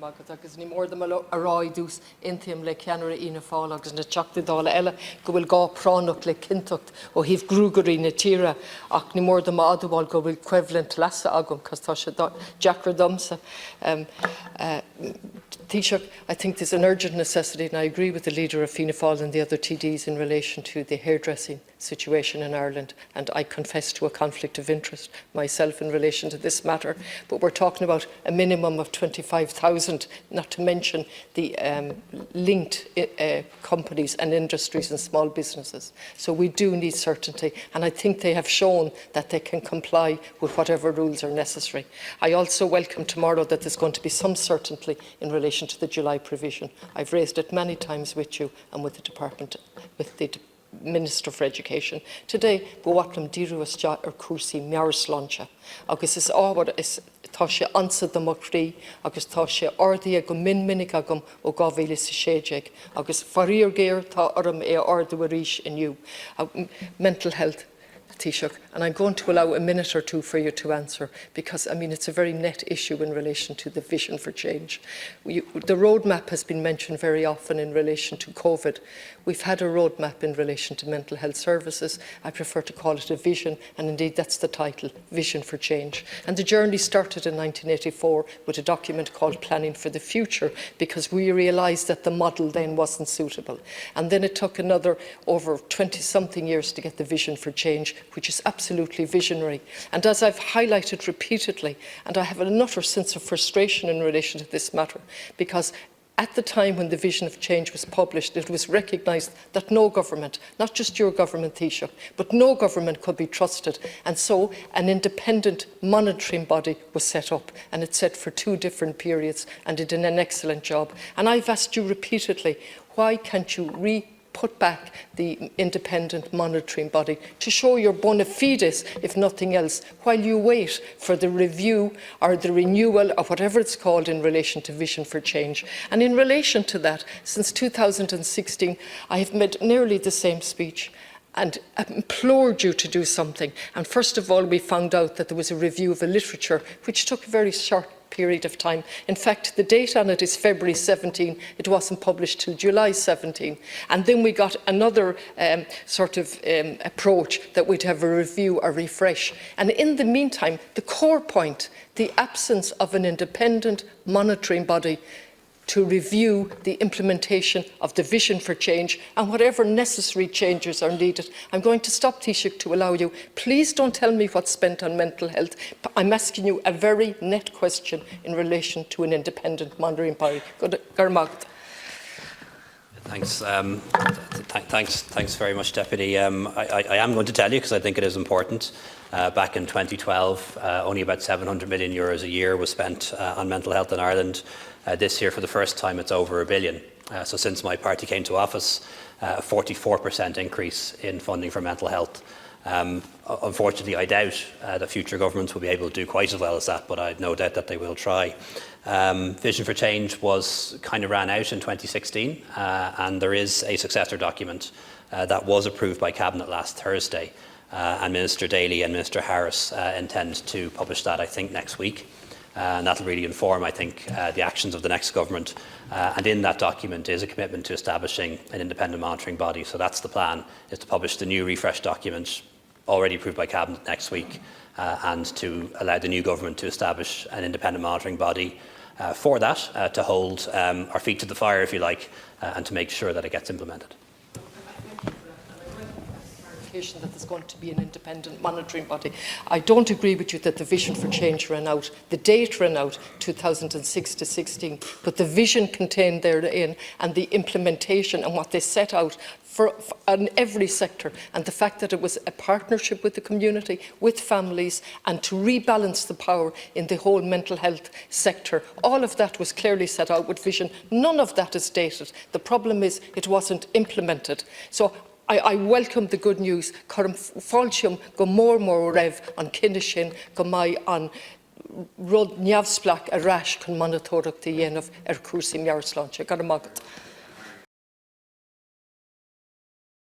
agus ní mór dam a ráidús intim le ceanara ina fáil agus na teachta dála eile go bhfuil gá pránach le cintocht ó híh grúgarí na tíre ach ní mór dam adúbháil go bhfuil cuimhlint lesa agam cos tá sé Jackar domsa. Taoiseach, I think there's an urgent necessity, and I agree with the leader of Fianna Fáil and the other TDs in relation to the hairdressing situation in Ireland, and I confess to a conflict of interest myself in relation to this matter. But we're talking about a minimum of 25,000, not to mention the linked companies and industries and small businesses. So we do need certainty, and I think they have shown that they can comply with whatever rules are necessary. I also welcome tomorrow that there's going to be some certainty in relation to the July provision. I've raised it many times with you and with the Department, with the Minister for Education. Today, buatlam diru asja cuasi mearslánse. Agus is ábhar is tá sé ansad do machrí agus tá sé ordaí go minminic agam ó 2016 agus faríor géir tá orm ordu a ríis inniu. Mental health. Taoiseach, and I'm going to allow a minute or two for you to answer because, I mean, it's a very net issue in relation to the vision for change. The roadmap has been mentioned very often in relation to COVID. We've had a roadmap in relation to mental health services. I prefer to call it a vision, and indeed that's the title, Vision for Change. And the journey started in 1984 with a document called Planning for the Future because we realised that the model then wasn't suitable. And then it took another over 20-something years to get the Vision for Change, which is absolutely visionary. And as I've highlighted repeatedly, and I have an utter sense of frustration in relation to this matter, because at the time when the Vision of Change was published, it was recognised that no government, not just your government, Taoiseach, but no government could be trusted. And so an independent monitoring body was set up, and it's set for 2 different periods, and it did an excellent job. And I've asked you repeatedly, why can't you put back the independent monitoring body to show your bona fides, if nothing else, while you wait for the review or the renewal or whatever it's called in relation to Vision for Change. And in relation to that, since 2016, I have made nearly the same speech and implored you to do something. And first of all, we found out that there was a review of a literature which took a very short period of time. In fact, the date on it is February 17. It wasn't published till July 17. And then we got another approach that we'd have a review or refresh. And in the meantime, the core point, the absence of an independent monitoring body to review the implementation of the Vision for Change and whatever necessary changes are needed. I'm going to stop, Taoiseach, to allow you. Please don't tell me what's spent on mental health. I'm asking you a very net question in relation to an independent monitoring body. Thanks. Thanks very much, Deputy. I am going to tell you because I think it is important. Back in 2012, only about €700 million a year was spent on mental health in Ireland. This year, for the first time, it's over €1 billion. So since my party came to office, a 44% increase in funding for mental health. Unfortunately, I doubt that future governments will be able to do quite as well as that, but I have no doubt that they will try. Vision for Change kind of ran out in 2016, and there is a successor document that was approved by Cabinet last Thursday, and Minister Daly and Minister Harris intend to publish that, I think, next week. And that will really inform, I think, the actions of the next government. And in that document is a commitment to establishing an independent monitoring body. So that's the plan, is to publish the new refresh document, already approved by Cabinet next week, and to allow the new government to establish an independent monitoring body for that, to hold our feet to the fire, if you like, and to make sure that it gets implemented. That there's going to be an independent monitoring body. I don't agree with you that the Vision for Change ran out. The date ran out 2006 to 16, but the vision contained therein and the implementation and what they set out in every sector, and the fact that it was a partnership with the community, with families, and to rebalance the power in the whole mental health sector. All of that was clearly set out with vision. None of that is dated. The problem is it wasn't implemented. So I welcome the good news. Corm fáilteam go mór rev an Kinishin go mai an rud neamhsplach a rash chun manatóireachta dhéanamh cuasaí mearslánse. Gar magat.